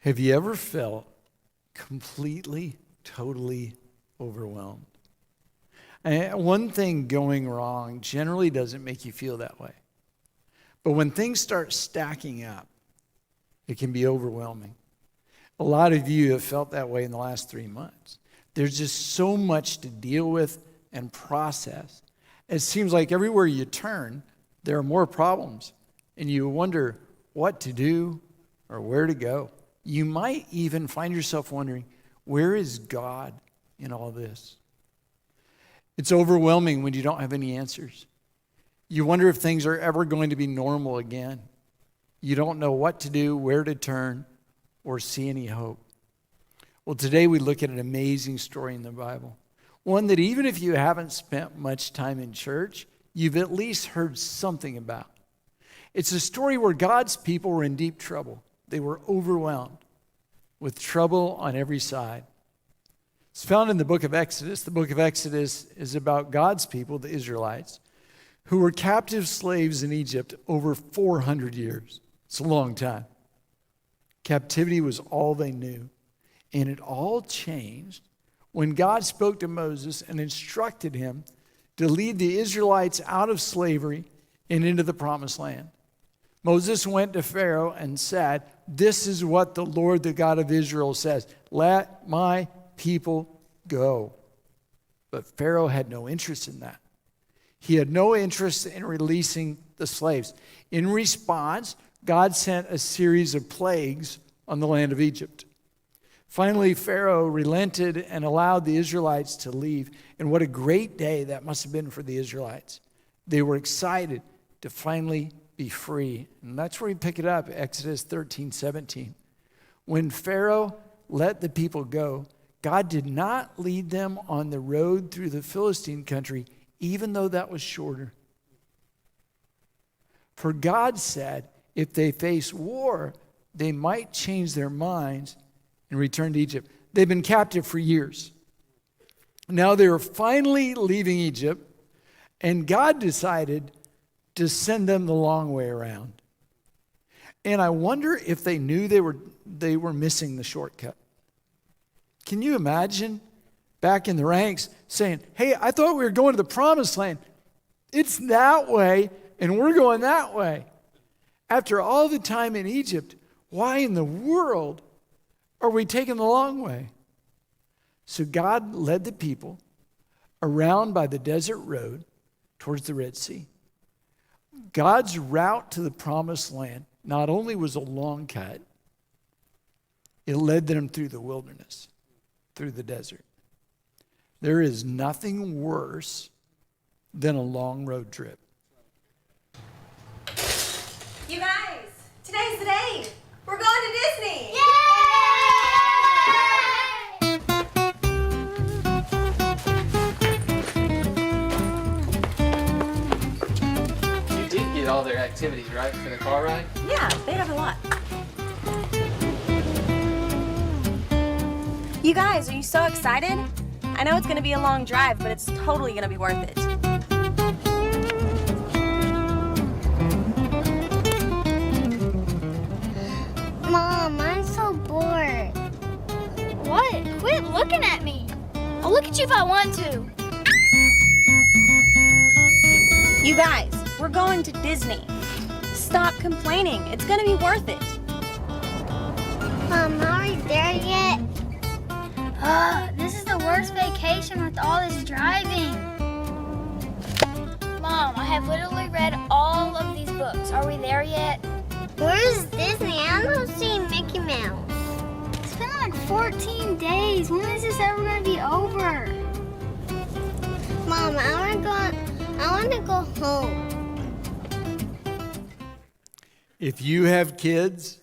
Have you ever felt completely, totally overwhelmed? And one thing going wrong generally doesn't make you feel that way. But when things start stacking up, it can be overwhelming. A lot of you have felt that way in the last 3 months. There's just so much to deal with and process. It seems like everywhere you turn, there are more problems, and you wonder what to do or where to go. You might even find yourself wondering, where is God in all this? It's overwhelming when you don't have any answers. You wonder if things are ever going to be normal again. You don't know what to do, where to turn, or see any hope. Well, today we look at an amazing story in the Bible. One that even if you haven't spent much time in church, you've at least heard something about. It's a story where God's people were in deep trouble. They were overwhelmed with trouble on every side. It's found in the book of Exodus. The book of Exodus is about God's people, the Israelites, who were captive slaves in Egypt over 400 years. It's a long time. Captivity was all they knew. And it all changed when God spoke to Moses and instructed him to lead the Israelites out of slavery and into the promised land. Moses went to Pharaoh and said, "This is what the Lord, the God of Israel, says. Let my people go." But Pharaoh had no interest in that. He had no interest in releasing the slaves. In response, God sent a series of plagues on the land of Egypt. Finally, Pharaoh relented and allowed the Israelites to leave. And what a great day that must have been for the Israelites. They were excited to finally be free. And that's where we pick it up, Exodus 13:17. When Pharaoh let the people go, God did not lead them on the road through the Philistine country, even though that was shorter. For God said, if they face war, they might change their minds and return to Egypt. They've been captive for years. Now they were finally leaving Egypt, and God decided to send them the long way around. And I wonder if they knew they were missing the shortcut. Can you imagine back in the ranks saying, "Hey, I thought we were going to the promised land. It's that way, and we're going that way." After all the time in Egypt, why in the world are we taking the long way? So God led the people around by the desert road towards the Red Sea. God's route to the promised land not only was a long cut, it led them through the wilderness, through the desert. There is nothing worse than a long road trip. You guys, today's the day. We're going to Disney. Yay! You did get all their activities, right, for the car ride? Yeah, they have a lot. You guys, are you so excited? I know it's going to be a long drive, but it's totally going to be worth it. Mom, I'm so bored. What? Quit looking at me. I'll look at you if I want to. You guys, we're going to Disney. Stop complaining. It's going to be worth it. Mom, are we there yet? This is the worst vacation with all this driving. Mom, I have literally read all of these books. Are we there yet? Where's Disney? I don't see Mickey Mouse. It's been like 14 days. When is this ever going to be over? Mom, I want to go home. If you have kids,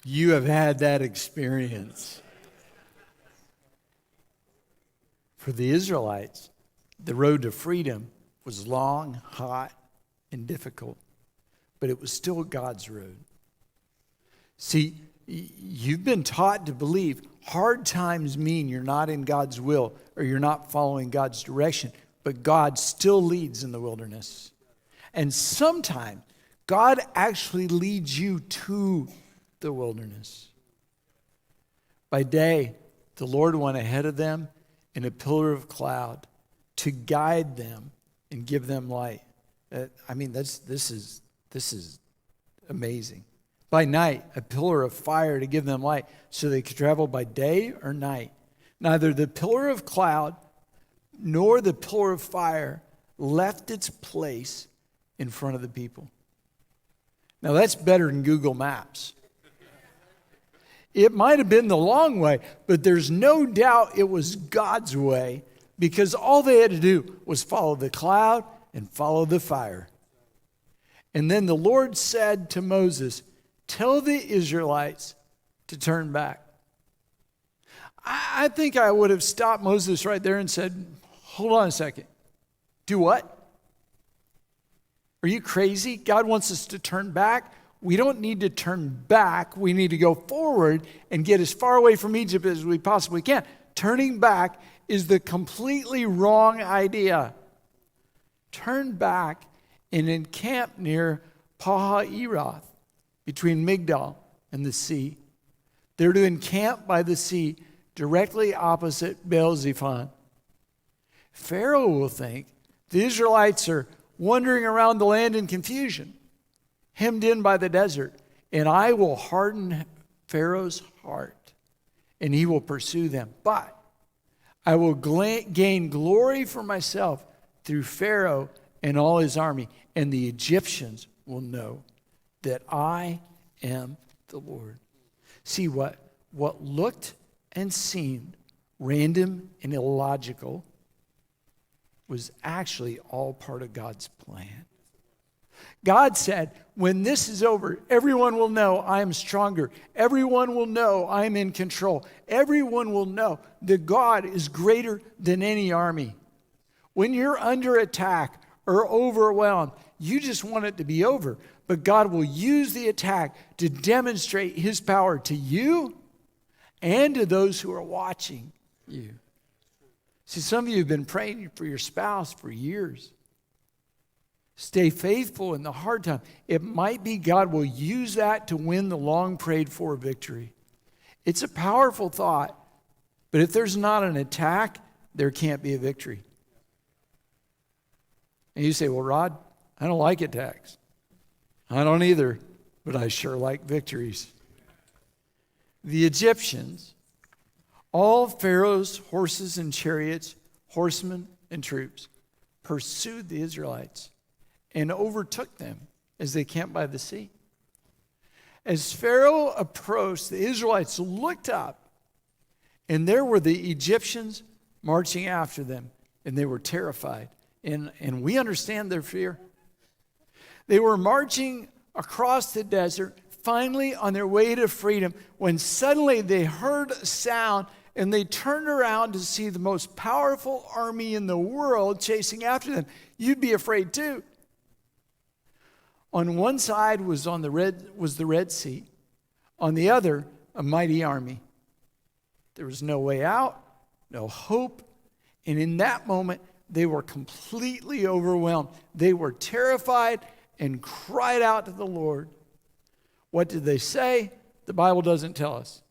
you have had that experience. For the Israelites, the road to freedom was long, hot, and difficult, but it was still God's road. See, you've been taught to believe hard times mean you're not in God's will or you're not following God's direction, but God still leads in the wilderness. And sometimes God actually leads you to the wilderness. By day, the Lord went ahead of them in a pillar of cloud to guide them and give them light. This is amazing. By night, a pillar of fire to give them light, so they could travel by day or night. Neither the pillar of cloud nor the pillar of fire left its place in front of the people. Now that's better than Google Maps. It might have been the long way, but there's no doubt it was God's way, because all they had to do was follow the cloud and follow the fire. And then the Lord said to Moses, "Tell the Israelites to turn back." I think I would have stopped Moses right there and said, "Hold on a second. Do what? Are you crazy? God wants us to turn back? We don't need to turn back. We need to go forward and get as far away from Egypt as we possibly can." Turning back is the completely wrong idea. Turn back and encamp near Pahahiroth, between Migdal and the sea. They're to encamp by the sea directly opposite Baal-zephon. Pharaoh will think the Israelites are wandering around the land in confusion, hemmed in by the desert, and I will harden Pharaoh's heart, and he will pursue them. But I will gain glory for myself through Pharaoh and all his army, and the Egyptians will know that I am the Lord. See, what looked and seemed random and illogical was actually all part of God's plan. God said, when this is over, everyone will know I am stronger. Everyone will know I am in control. Everyone will know that God is greater than any army. When you're under attack or overwhelmed, you just want it to be over. But God will use the attack to demonstrate his power to you and to those who are watching you. See, some of you have been praying for your spouse for years. Stay faithful in the hard time. It might be God will use that to win the long prayed for victory. It's a powerful thought, but if there's not an attack, there can't be a victory. And you say, well, Rod, I don't like attacks. I don't either, but I sure like victories. The Egyptians, all Pharaoh's horses and chariots, horsemen and troops, pursued the Israelites and overtook them as they camped by the sea. As Pharaoh approached, the Israelites looked up, and there were the Egyptians marching after them, and they were terrified. And we understand their fear. They were marching across the desert, finally on their way to freedom, when suddenly they heard a sound, and they turned around to see the most powerful army in the world chasing after them. You'd be afraid too. On one side was the Red Sea. On the other, a mighty army. There was no way out, no hope. And in that moment, they were completely overwhelmed. They were terrified and cried out to the Lord. What did they say? The Bible doesn't tell us.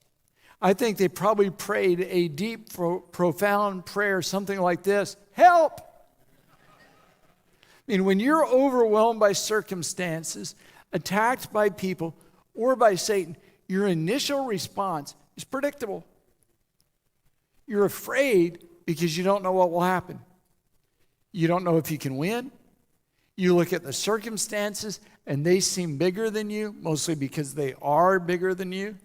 I think they probably prayed a deep, profound prayer, something like this: help! I mean, when you're overwhelmed by circumstances, attacked by people, or by Satan, your initial response is predictable. You're afraid because you don't know what will happen. You don't know if you can win. You look at the circumstances and they seem bigger than you, mostly because they are bigger than you.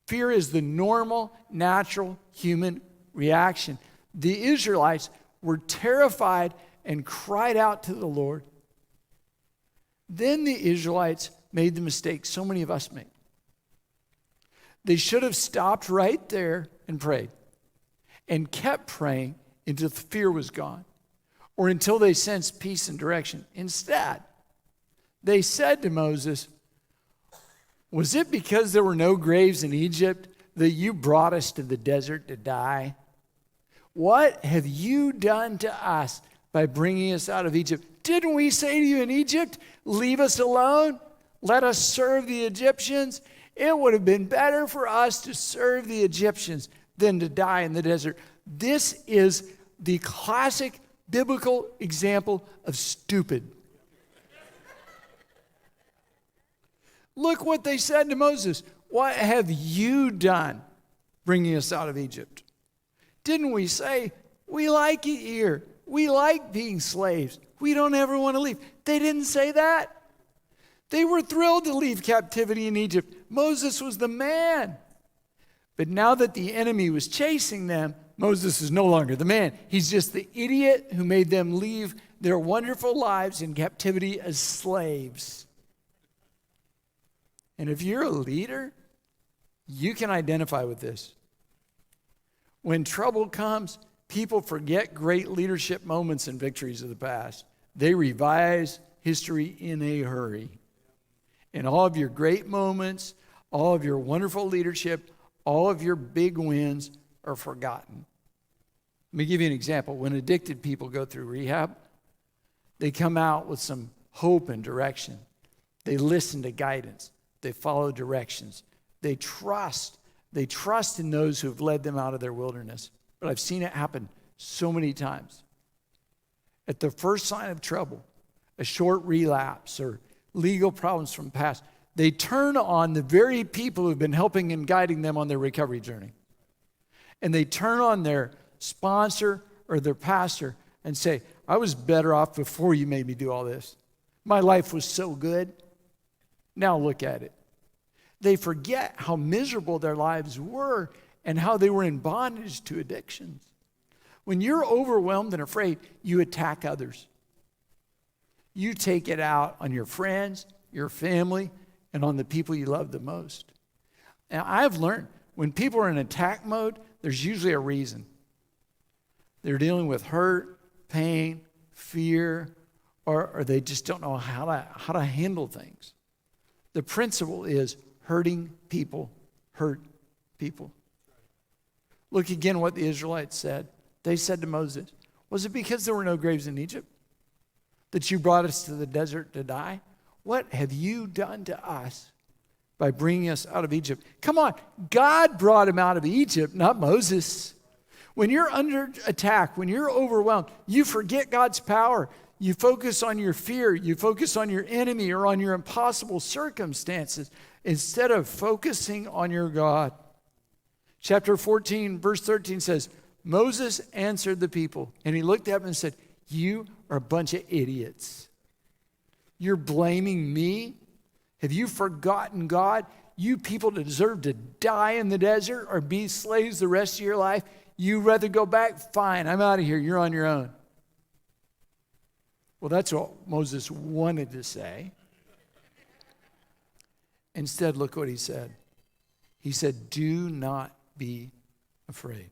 Fear is the normal, natural human reaction. The Israelites were terrified and cried out to the Lord. Then the Israelites made the mistake so many of us make. They should have stopped right there and prayed and kept praying until the fear was gone or until they sensed peace and direction. Instead, they said to Moses, "Was it because there were no graves in Egypt that you brought us to the desert to die? What have you done to us by bringing us out of Egypt? Didn't we say to you in Egypt, leave us alone? Let us serve the Egyptians." It would have been better for us to serve the Egyptians than to die in the desert. This is the classic biblical example of stupid. Look what they said to Moses. What have you done bringing us out of Egypt? Didn't we say, we like it here. We like being slaves. We don't ever want to leave. They didn't say that. They were thrilled to leave captivity in Egypt. Moses was the man. But now that the enemy was chasing them, Moses is no longer the man. He's just the idiot who made them leave their wonderful lives in captivity as slaves. And if you're a leader, you can identify with this. When trouble comes, people forget great leadership moments and victories of the past. They revise history in a hurry. And all of your great moments, all of your wonderful leadership, all of your big wins are forgotten. Let me give you an example. When addicted people go through rehab, they come out with some hope and direction. They listen to guidance. They follow directions. They trust. They trust in those who have led them out of their wilderness. But I've seen it happen so many times. At the first sign of trouble, a short relapse or legal problems from the past, they turn on the very people who've been helping and guiding them on their recovery journey. And they turn on their sponsor or their pastor and say, I was better off before you made me do all this. My life was so good. Now look at it. They forget how miserable their lives were and how they were in bondage to addictions. When you're overwhelmed and afraid, you attack others. You take it out on your friends, your family, and on the people you love the most. Now, I've learned when people are in attack mode, there's usually a reason. They're dealing with hurt, pain, fear, or they just don't know how to handle things. The principle is hurting people hurt people. Look again what the Israelites said. They said to Moses, was it because there were no graves in Egypt that you brought us to the desert to die? What have you done to us by bringing us out of Egypt? Come on, God brought him out of Egypt, not Moses. When you're under attack, when you're overwhelmed, you forget God's power. You focus on your fear. You focus on your enemy or on your impossible circumstances instead of focusing on your God. Chapter 14, verse 13 says, Moses answered the people, and he looked at them and said, you are a bunch of idiots. You're blaming me? Have you forgotten God? You people deserve to die in the desert or be slaves the rest of your life. You rather go back? Fine, I'm out of here. You're on your own. Well, that's what Moses wanted to say. Instead, look what he said. He said, do not be afraid.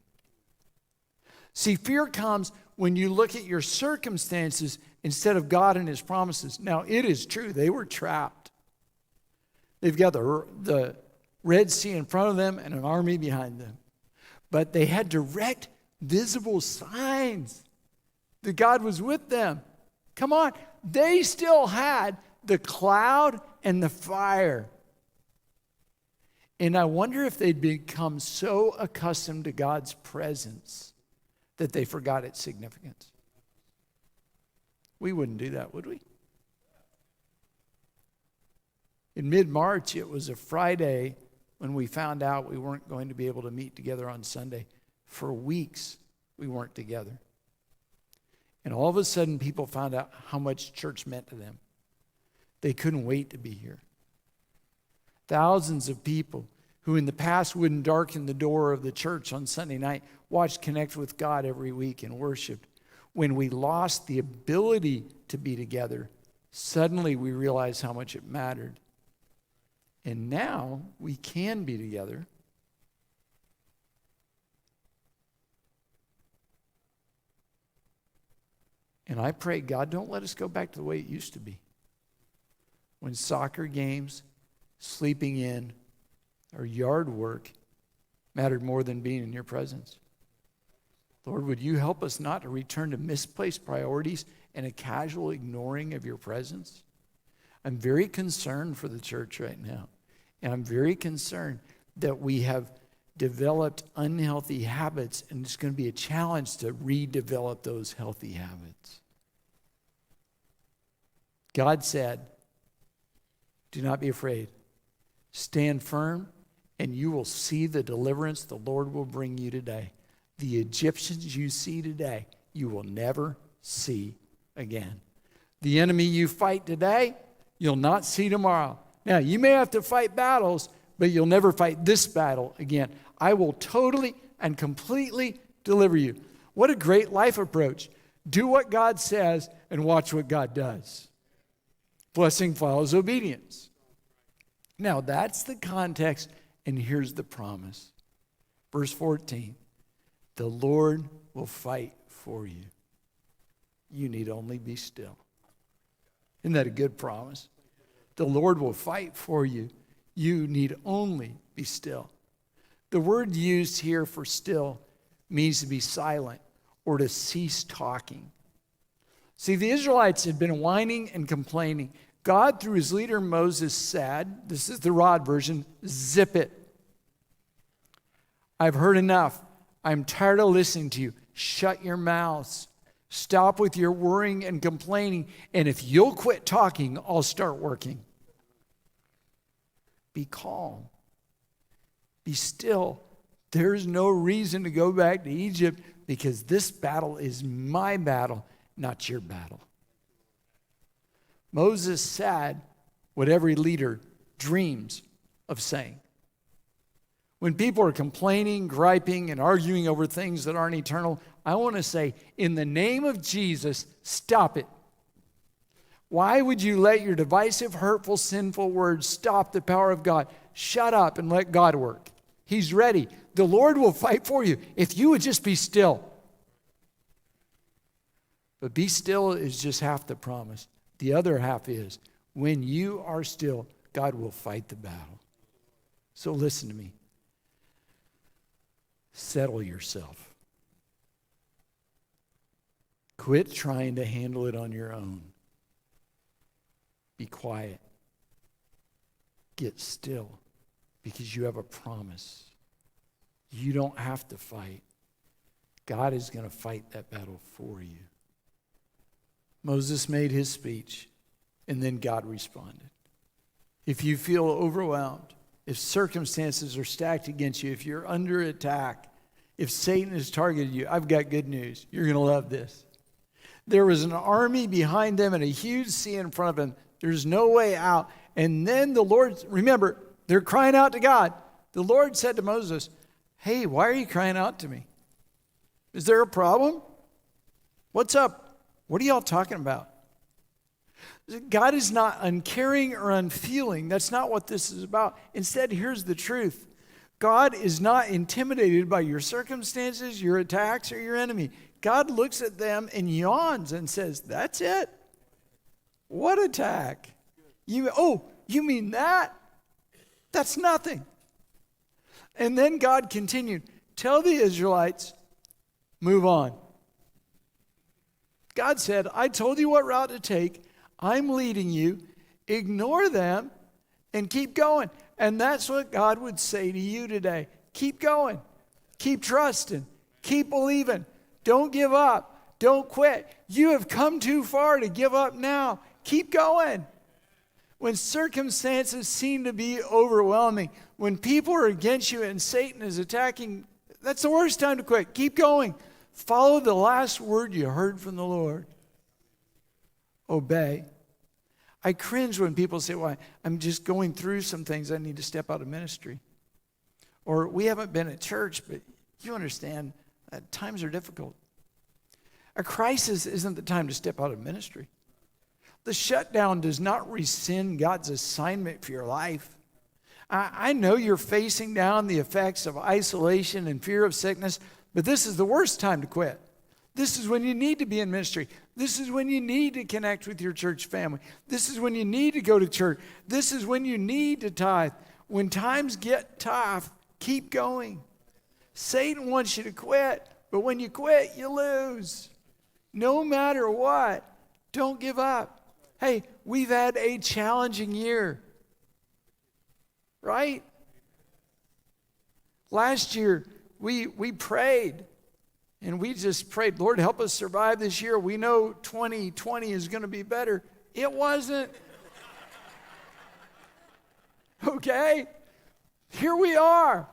See, fear comes when you look at your circumstances instead of God and his promises. Now, it is true. They were trapped. They've got the Red Sea in front of them and an army behind them. But they had direct, visible signs that God was with them. Come on. They still had the cloud and the fire. And I wonder if they'd become so accustomed to God's presence that they forgot its significance. We wouldn't do that, would we? In mid-March, it was a Friday when we found out we weren't going to be able to meet together on Sunday. For weeks, we weren't together. And all of a sudden, people found out how much church meant to them. They couldn't wait to be here. Thousands of people who in the past wouldn't darken the door of the church on Sunday night watched Connect with God every week and worshiped. When we lost the ability to be together, suddenly we realized how much it mattered. And now we can be together. And I pray, God, don't let us go back to the way it used to be. When soccer games, sleeping in, or yard work mattered more than being in your presence. Lord, would you help us not to return to misplaced priorities and a casual ignoring of your presence? I'm very concerned for the church right now. And I'm very concerned that we have developed unhealthy habits, and it's going to be a challenge to redevelop those healthy habits. God said, do not be afraid. Stand firm, and you will see the deliverance the Lord will bring you today. The Egyptians you see today, you will never see again. The enemy you fight today, you'll not see tomorrow. Now, you may have to fight battles, but you'll never fight this battle again. I will totally and completely deliver you. What a great life approach. Do what God says and watch what God does. Blessing follows obedience. Now, that's the context, and here's the promise. Verse 14, the Lord will fight for you. You need only be still. Isn't that a good promise? The Lord will fight for you. You need only be still. The word used here for still means to be silent or to cease talking. See, the Israelites had been whining and complaining. God, through his leader Moses, said, this is the rod version, zip it. I've heard enough. I'm tired of listening to you. Shut your mouths. Stop with your worrying and complaining. And if you'll quit talking, I'll start working. Be calm. Be still. There's no reason to go back to Egypt because this battle is my battle, not your battle. Moses said what every leader dreams of saying. When people are complaining, griping, and arguing over things that aren't eternal, I want to say, in the name of Jesus, stop it. Why would you let your divisive, hurtful, sinful words stop the power of God? Shut up and let God work. He's ready. The Lord will fight for you if you would just be still. But be still is just half the promise. The other half is, when you are still, God will fight the battle. So listen to me. Settle yourself. Quit trying to handle it on your own. Be quiet. Get still, because you have a promise. You don't have to fight. God is going to fight that battle for you. Moses made his speech, and then God responded. If you feel overwhelmed, if circumstances are stacked against you, if you're under attack, if Satan has targeted you, I've got good news. You're going to love this. There was an army behind them and a huge sea in front of them. There's no way out. And then the Lord, remember, they're crying out to God. The Lord said to Moses, hey, why are you crying out to me? Is there a problem? What's up? What are y'all talking about? God is not uncaring or unfeeling. That's not what this is about. Instead, here's the truth. God is not intimidated by your circumstances, your attacks, or your enemy. God looks at them and yawns and says, that's it? What attack? You mean that? That's nothing. And then God continued, tell the Israelites, move on. God said, I told you what route to take. I'm leading you. Ignore them and keep going. And that's what God would say to you today. Keep going. Keep trusting. Keep believing. Don't give up. Don't quit. You have come too far to give up now. Keep going. When circumstances seem to be overwhelming, when people are against you and Satan is attacking, that's the worst time to quit. Keep going. Follow the last word you heard from the Lord. Obey. I cringe when people say, well, I'm just going through some things. I need to step out of ministry. Or we haven't been at church, but you understand that times are difficult. A crisis isn't the time to step out of ministry. The shutdown does not rescind God's assignment for your life. I know you're facing down the effects of isolation and fear of sickness, but this is the worst time to quit. This is when you need to be in ministry. This is when you need to connect with your church family. This is when you need to go to church. This is when you need to tithe. When times get tough, keep going. Satan wants you to quit, but when you quit, you lose. No matter what, don't give up. Hey, we've had a challenging year. right? Last year, we prayed, and we just prayed, Lord, help us survive this year. We know 2020 is going to be better. It wasn't. Okay? Here we are.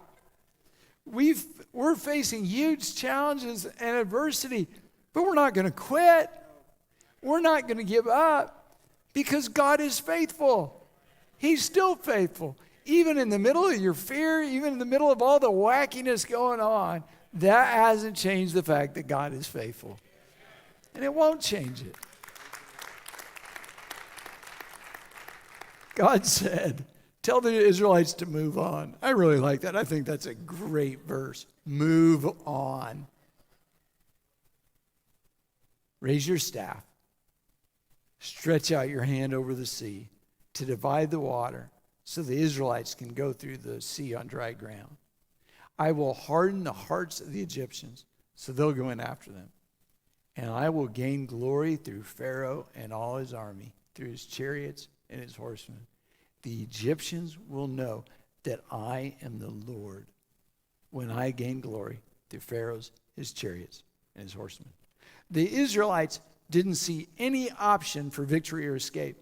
We're facing huge challenges and adversity, but we're not going to quit. We're not going to give up because God is faithful. He's still faithful. Even in the middle of your fear, even in the middle of all the wackiness going on, that hasn't changed the fact that God is faithful. And it won't change it. God said, tell the Israelites to move on. I really like that. I think that's a great verse. Move on. Raise your staff. Stretch out your hand over the sea to divide the water so the Israelites can go through the sea on dry ground. I will harden the hearts of the Egyptians so they'll go in after them. And I will gain glory through Pharaoh and all his army, through his chariots and his horsemen. The Egyptians will know that I am the Lord when I gain glory through Pharaoh's, his chariots, and his horsemen. The Israelites didn't see any option for victory or escape.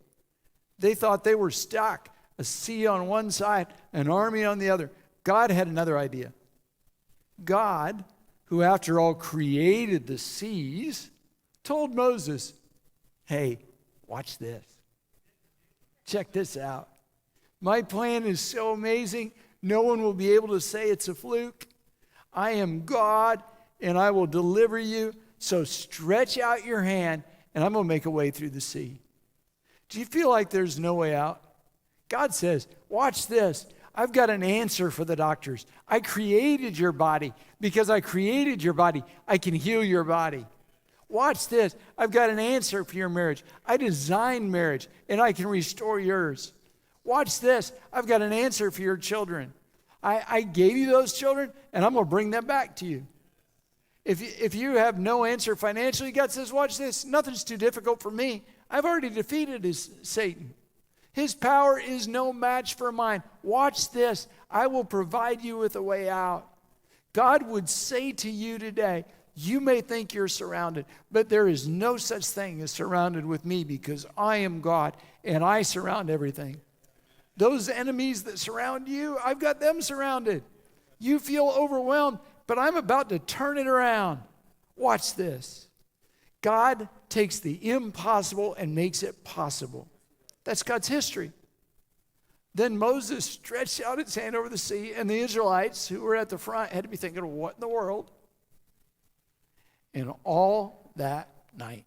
They thought they were stuck, a sea on one side, an army on the other. God had another idea. God, who after all created the seas, told Moses, hey, watch this. Check this out. My plan is so amazing, no one will be able to say it's a fluke. I am God, and I will deliver you. So stretch out your hand, and I'm going to make a way through the sea. Do you feel like there's no way out? God says, watch this. I've got an answer for the doctors. I created your body. Because I created your body, I can heal your body. Watch this. I've got an answer for your marriage. I designed marriage, and I can restore yours. Watch this. I've got an answer for your children. I gave you those children, and I'm going to bring them back to you. If you have no answer financially, God says, watch this. Nothing's too difficult for me. I've already defeated Satan. His power is no match for mine. Watch this. I will provide you with a way out. God would say to you today, you may think you're surrounded, but there is no such thing as surrounded with me because I am God and I surround everything. Those enemies that surround you, I've got them surrounded. You feel overwhelmed, but I'm about to turn it around. Watch this. God takes the impossible and makes it possible. That's God's history. Then Moses stretched out his hand over the sea, and the Israelites who were at the front had to be thinking, what in the world? And all that night,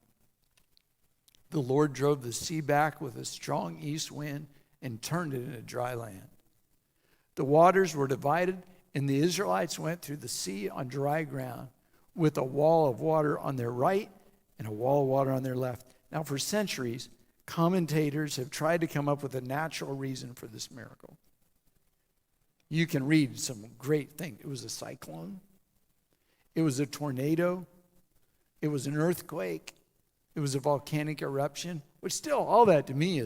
the Lord drove the sea back with a strong east wind and turned it into dry land. The waters were divided, and the Israelites went through the sea on dry ground with a wall of water on their right and a wall of water on their left. Now, for centuries, commentators have tried to come up with a natural reason for this miracle. You can read some great things. It was a cyclone. It was a tornado. It was an earthquake. It was a volcanic eruption, which still, all that to me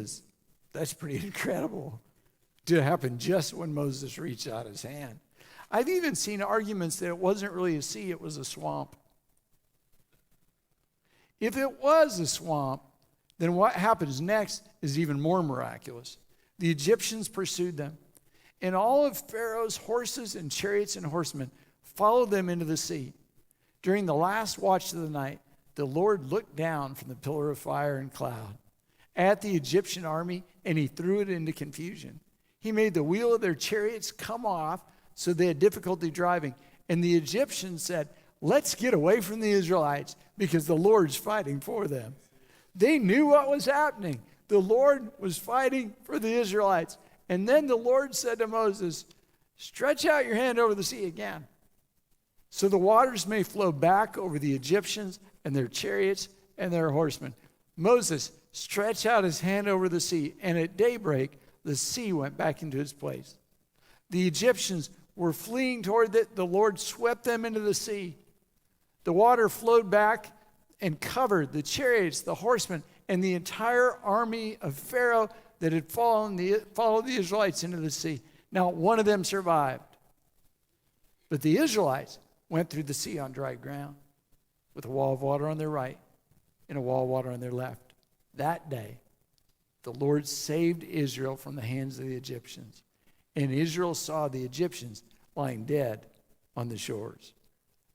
that's pretty incredible to happen just when Moses reached out his hand. I've even seen arguments that it wasn't really a sea, it was a swamp. If it was a swamp, then what happens next is even more miraculous. The Egyptians pursued them, and all of Pharaoh's horses and chariots and horsemen followed them into the sea. During the last watch of the night, the Lord looked down from the pillar of fire and cloud at the Egyptian army, and he threw it into confusion. He made the wheel of their chariots come off, so they had difficulty driving. And the Egyptians said, let's get away from the Israelites because the Lord's fighting for them. They knew what was happening. The Lord was fighting for the Israelites. And then the Lord said to Moses, stretch out your hand over the sea again, so the waters may flow back over the Egyptians and their chariots and their horsemen. Moses stretched out his hand over the sea, and at daybreak, the sea went back into its place. The Egyptians were fleeing toward it. The Lord swept them into the sea. The water flowed back and covered the chariots, the horsemen, and the entire army of Pharaoh that had followed the Israelites into the sea. Not one of them survived. But the Israelites went through the sea on dry ground with a wall of water on their right and a wall of water on their left. That day, the Lord saved Israel from the hands of the Egyptians. And Israel saw the Egyptians lying dead on the shores.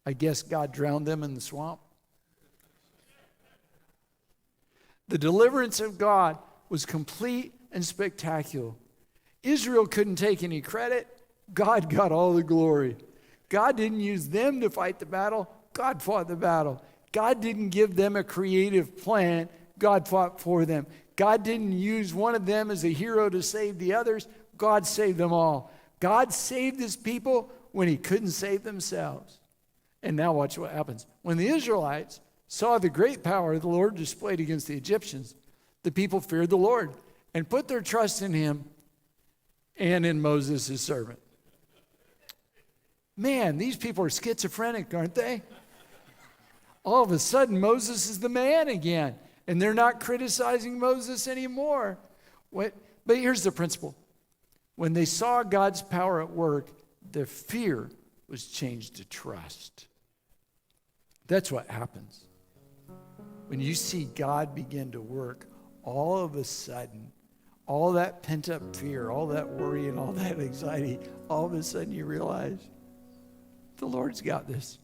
I guess God drowned them in the swamp. The deliverance of God was complete and spectacular. Israel couldn't take any credit. God got all the glory. God didn't use them to fight the battle. God fought the battle. God didn't give them a creative plan. God fought for them. God didn't use one of them as a hero to save the others. God saved them all. God saved his people when he couldn't save themselves. And now watch what happens. When the Israelites saw the great power the Lord displayed against the Egyptians, the people feared the Lord and put their trust in him and in Moses, his servant. Man, these people are schizophrenic, aren't they? All of a sudden, Moses is the man again, and they're not criticizing Moses anymore. But here's the principle. When they saw God's power at work, their fear was changed to trust. That's what happens. When you see God begin to work, all of a sudden, all that pent-up fear, all that worry and all that anxiety, all of a sudden you realize the Lord's got this.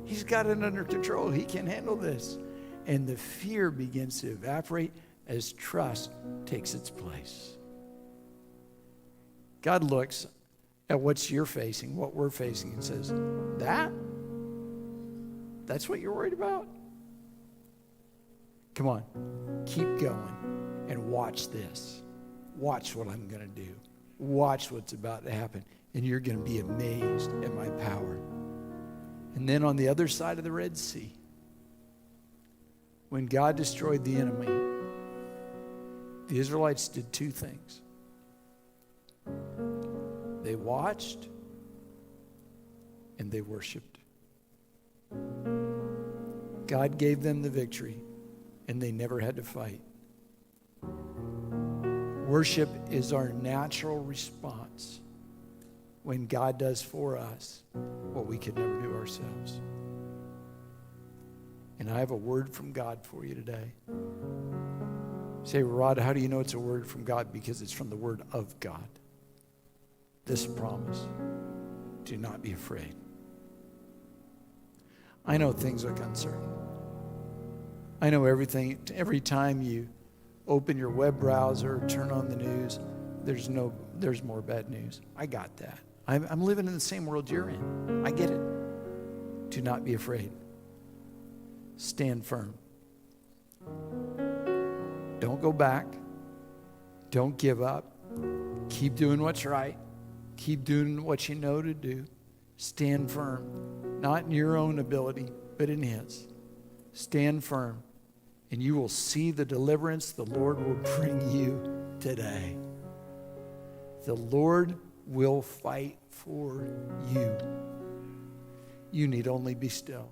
He's got it under control. He can handle this. And the fear begins to evaporate as trust takes its place. God looks at what you're facing, what we're facing, and says, that's what you're worried about? Come on, keep going and watch this. Watch what I'm going to do. Watch what's about to happen. And you're going to be amazed at my power. And then on the other side of the Red Sea, when God destroyed the enemy, the Israelites did two things. They watched and they worshiped. God gave them the victory and they never had to fight. Worship is our natural response when God does for us what we could never do ourselves. And I have a word from God for you today. Say, Rod, how do you know it's a word from God? Because it's from the word of God. This promise, do not be afraid. I know things look uncertain. I know everything, every time you open your web browser, turn on the news, there's more bad news. I got that. I'm living in the same world you're in. I get it. Do not be afraid. Stand firm. Don't go back. Don't give up. Keep doing what's right. Keep doing what you know to do. Stand firm. Not in your own ability, but in his. Stand firm. And you will see the deliverance the Lord will bring you today. The Lord will fight for you. You need only be still.